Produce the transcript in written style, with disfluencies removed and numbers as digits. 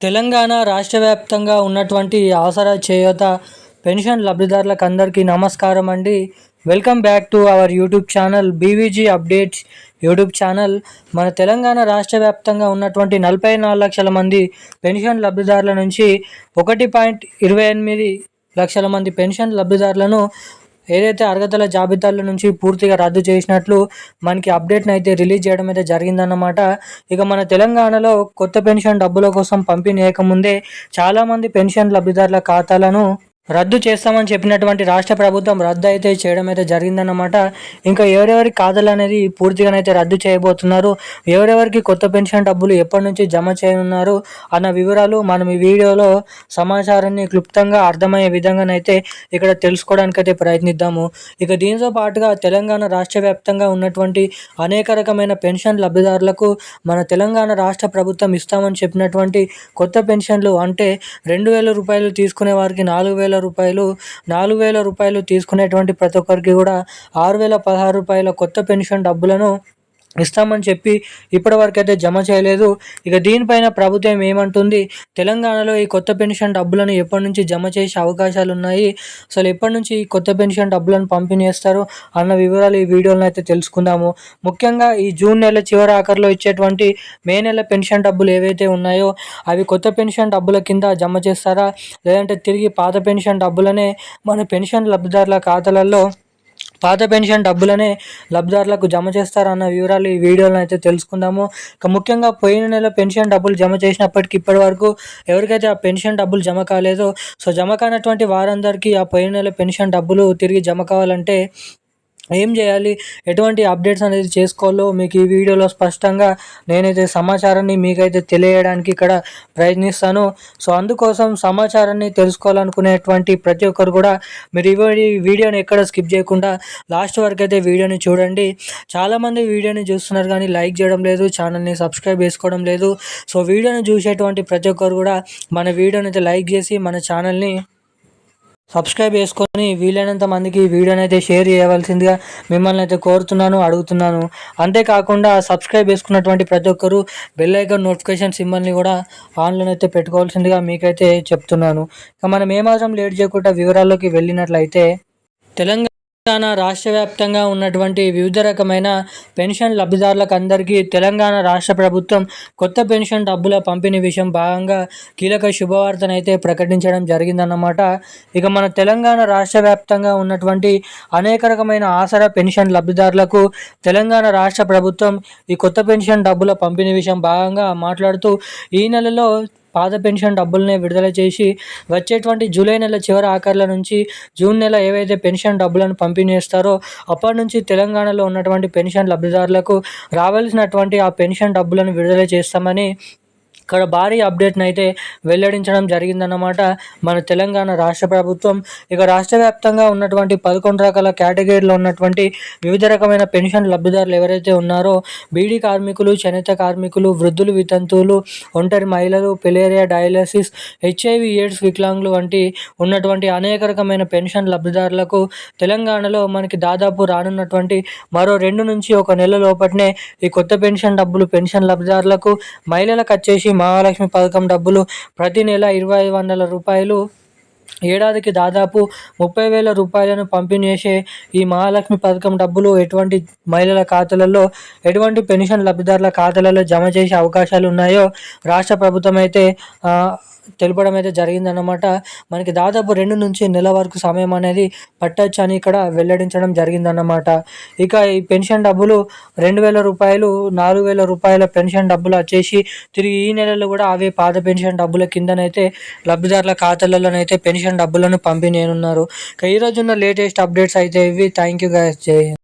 తెలంగాణ రాష్ట్ర వ్యాప్తంగా ఉన్నటువంటి ఆసరా చేయూత పెన్షన్ లబ్ధిదారులకు అందరికీ నమస్కారం అండి. Welcome back to our YouTube channel BVG updates YouTube channel. మన తెలంగాణ రాష్ట్ర వ్యాప్తంగా ఉన్నటువంటి 44 లక్షల మంది పెన్షన్ లబ్ధిదారుల నుంచి 1.28 లక్షల మంది పెన్షన్ లబ్ధిదారులను ఏదైతే అర్హతల జాబితాల నుంచి పూర్తిగా రద్దు చేసినట్లు మనకి అప్డేట్ని అయితే రిలీజ్ చేయడం అయితే జరిగిందన్నమాట. ఇక మన తెలంగాణలో కొత్త పెన్షన్ డబ్బుల కోసం పంపిణీ చేయకముందే చాలామంది పెన్షన్ లబ్ధిదారుల ఖాతాలను రద్దు చేస్తామని చెప్పినటువంటి రాష్ట్ర ప్రభుత్వం రద్దు అయితే చేయడం అయితే జరిగిందన్నమాట. ఇంకా ఎవరెవరి ఖాతాలు అనేది పూర్తిగానైతే రద్దు చేయబోతున్నారు, ఎవరెవరికి కొత్త పెన్షన్ డబ్బులు ఎప్పటి నుంచి జమ చేయనున్నారు అన్న వివరాలు మనం ఈ వీడియోలో సమాచారాన్ని క్లుప్తంగా అర్థమయ్యే విధంగానైతే ఇక్కడ తెలుసుకోవడానికైతే ప్రయత్నిద్దాము. ఇక దీంతో పాటుగా తెలంగాణ రాష్ట్ర వ్యాప్తంగా ఉన్నటువంటి అనేక రకమైన పెన్షన్ లబ్ధిదారులకు మన తెలంగాణ రాష్ట్ర ప్రభుత్వం ఇస్తామని చెప్పినటువంటి కొత్త పెన్షన్లు అంటే 2,000 రూపాయలు తీసుకునే వారికి 4,000 రూపాయలు తీసుకునేటువంటి ప్రతి ఒక్కరికి కూడా 6,016 రూపాయల కొత్త పెన్షన్ డబ్బులను ఇస్తామని చెప్పి ఇప్పటివరకు అయితే జమ చేయలేదు. ఇక దీనిపైన ప్రభుత్వం ఏమంటుంది, తెలంగాణలో ఈ కొత్త పెన్షన్ డబ్బులను ఎప్పటి నుంచి జమ చేసే అవకాశాలు ఉన్నాయి, అసలు ఎప్పటి నుంచి ఈ కొత్త పెన్షన్ డబ్బులను పంపిణీ చేస్తారు అన్న వివరాలు ఈ వీడియోలో అయితే తెలుసుకుందాము. ముఖ్యంగా ఈ జూన్ నెల చివరి ఆఖరిలో ఇచ్చేటువంటి మే నెల పెన్షన్ డబ్బులు ఏవైతే ఉన్నాయో అవి కొత్త పెన్షన్ డబ్బుల కింద జమ చేస్తారా, లేదంటే తిరిగి పాత పెన్షన్ డబ్బులనే మన పెన్షన్ లబ్ధిదారుల ఖాతాలలో పాత పెన్షన్ డబ్బులనే లబ్ధిదారులకు జమ చేస్తారన్న వివరాలు ఈ వీడియోలో అయితే తెలుసుకుందాము. ఇక ముఖ్యంగా పోయిన నెల పెన్షన్ డబ్బులు జమ చేసినప్పటికీ ఇప్పటి వరకు ఎవరికైతే ఆ పెన్షన్ డబ్బులు జమ కాలేదో, సో జమ కానటువంటి వారందరికీ ఆ పోయిన నెల పెన్షన్ డబ్బులు తిరిగి జమ కావాలంటే ఏం చేయాలి, ఎటువంటి అప్డేట్స్ అనేది చేసుకోవాలో మీకు ఈ వీడియోలో స్పష్టంగా నేనైతే సమాచారాన్ని మీకైతే తెలియడానికి ఇక్కడ ప్రయత్నిస్తాను. సో అందుకోసం సమాచారాన్ని తెలుసుకోవాలనుకునేటువంటి ప్రతి ఒక్కరు కూడా మీరు ఈ వీడియోని ఎక్కడ స్కిప్ చేయకుండా లాస్ట్ వరకు అయితే వీడియోని చూడండి. చాలామంది వీడియోని చూస్తున్నారు కానీ లైక్ చేయడం లేదు, ఛానల్ని సబ్స్క్రైబ్ చేసుకోవడం లేదు. సో వీడియోని చూసేటువంటి ప్రతి ఒక్కరు కూడా మన వీడియోని అయితే లైక్ చేసి మన ఛానల్ని సబ్స్క్రైబ్ చేసుకొని వీలైనంత మందికి ఈ వీడియోని అయితే షేర్ చేయవలసిందిగా మిమ్మల్ని అయితే కోరుతున్నాను, అడుగుతున్నాను. అంతేకాకుండా సబ్స్క్రైబ్ చేసుకున్నటువంటి ప్రతి ఒక్కరు బెల్ ఐకాన్ నోటిఫికేషన్ సింబల్ని కూడా ఆన్లో అయితే పెట్టుకోవాల్సిందిగా మీకైతే చెప్తున్నాను. ఇక మనం ఏమాత్రం లేట్ చేయకుండా వివరాల్లోకి వెళ్ళినట్లయితే తెలంగాణ రాష్ట్ర వ్యాప్తంగా ఉన్నటువంటి వివిధ రకమైన పెన్షన్ లబ్ధిదారులకు అందరికీ తెలంగాణ రాష్ట్ర ప్రభుత్వం కొత్త పెన్షన్ డబ్బుల పంపిణీ విషయం భాగంగా కీలక శుభవార్తను అయితే ప్రకటించడం జరిగిందన్నమాట. ఇక మన తెలంగాణ రాష్ట్ర వ్యాప్తంగా ఉన్నటువంటి అనేక రకమైన ఆసరా పెన్షన్ లబ్ధిదారులకు తెలంగాణ రాష్ట్ర ప్రభుత్వం ఈ కొత్త పెన్షన్ డబ్బుల పంపిణీ విషయం భాగంగా మాట్లాడుతూ ఈ నెలలో పాత పెన్షన్ డబ్బులనే విడుదల చేసి వచ్చేటువంటి జూలై నెల చివరి ఆఖర్ల నుంచి జూన్ నెల ఏవైతే పెన్షన్ డబ్బులను పంపిణీ చేస్తారో అప్పటి నుంచి తెలంగాణలో ఉన్నటువంటి పెన్షన్ లబ్ధిదారులకు రావాల్సినటువంటి ఆ పెన్షన్ డబ్బులను విడుదల చేస్తామని ఇక్కడ భారీ అప్డేట్ని అయితే వెల్లడించడం జరిగిందన్నమాట మన తెలంగాణ రాష్ట్ర ప్రభుత్వం. ఇక రాష్ట్ర వ్యాప్తంగా ఉన్నటువంటి 11 రకాల కేటగిరీలో ఉన్నటువంటి వివిధ రకమైన పెన్షన్ లబ్ధిదారులు ఎవరైతే ఉన్నారో బీడీ కార్మికులు, చేనేత కార్మికులు, వృద్ధులు, వితంతువులు, ఒంటరి మహిళలు, పెలేరియా, డయాలసిస్, HIV ఎయిడ్స్ వికలాంగులు వంటి ఉన్నటువంటి అనేక రకమైన పెన్షన్ లబ్ధిదారులకు తెలంగాణలో మనకి దాదాపు రానున్నటువంటి మరో 2 నుంచి 1 నెల లోపట్నే ఈ కొత్త పెన్షన్ డబ్బులు పెన్షన్ లబ్ధిదారులకు మహిళలకు వచ్చేసి మహాలక్ష్మి పథకం డబ్బులు ప్రతి నెల 2,500 రూపాయలు, ఏడాదికి దాదాపు 30,000 రూపాయలను పంపిణీ చేసే ఈ మహాలక్ష్మి పథకం డబ్బులు ఎటువంటి మహిళల ఖాతాలలో, ఎటువంటి పెన్షన్ లబ్ధిదారుల ఖాతాలలో జమ చేసే అవకాశాలు ఉన్నాయో రాష్ట్ర ప్రభుత్వం అయితే తెలపడం అయితే జరిగిందన్నమాట. మనకి దాదాపు 2 నుంచి నెల వరకు సమయం అనేది పట్టొచ్చు అని ఇక్కడ వెల్లడించడం జరిగిందన్నమాట. ఇక ఈ పెన్షన్ డబ్బులు 2,000 రూపాయలు, 4,000 రూపాయల పెన్షన్ డబ్బులు వచ్చేసి తిరిగి ఈ నెలలో కూడా అవే పాత పెన్షన్ డబ్బుల కిందనైతే లబ్ధిదారుల ఖాతాలలోనైతే పెన్షన్ డబ్బులను పంపిణీ చేయనున్నారు. ఇక ఈరోజున్న లేటెస్ట్ అప్డేట్స్ అయితే ఇవి. Thank you guys. జై హింద్.